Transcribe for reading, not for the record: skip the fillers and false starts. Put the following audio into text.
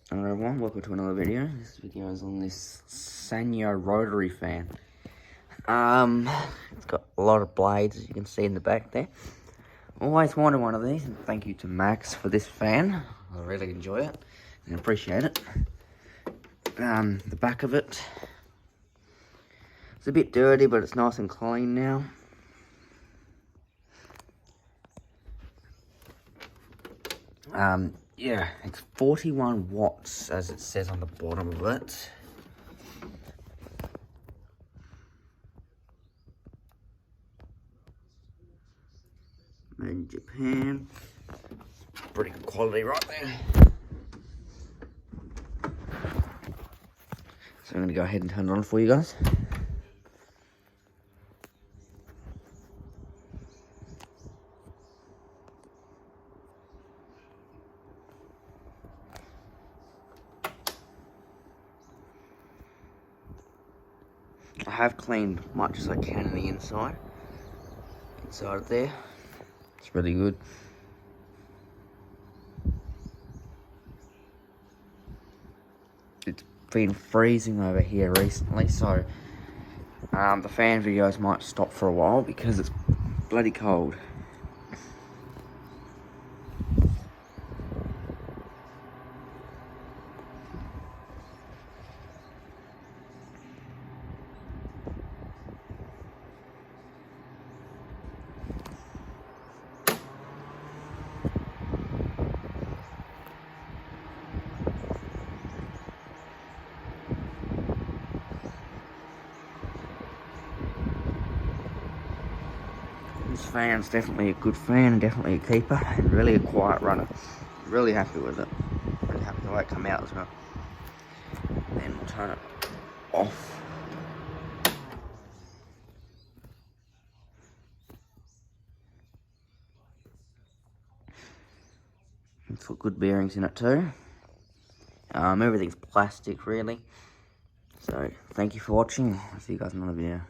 Hello everyone, welcome to another video. This video is on this Sanyo Rotary fan. It's got a lot of blades, as you can see in the back there. Always wanted one of these, and thank you to Max for this fan. I really enjoy it and appreciate it. The back of it, it's a bit dirty, but it's nice and clean now. Yeah, it's 41 watts, as it says on the bottom of it. Made in Japan. Pretty good quality right there. So I'm going to go ahead and turn it on for you guys. I have cleaned much as I can in the inside of there. It's really good. It's been freezing over here recently, so the fan videos might stop for a while because it's bloody cold. This fan's definitely a good fan, definitely a keeper, and really a quiet runner. Really happy with it. Really happy with the way it come out as well. Then we'll turn it off. It's got good bearings in it too. Everything's plastic really. So thank you for watching. I'll see you guys in another video.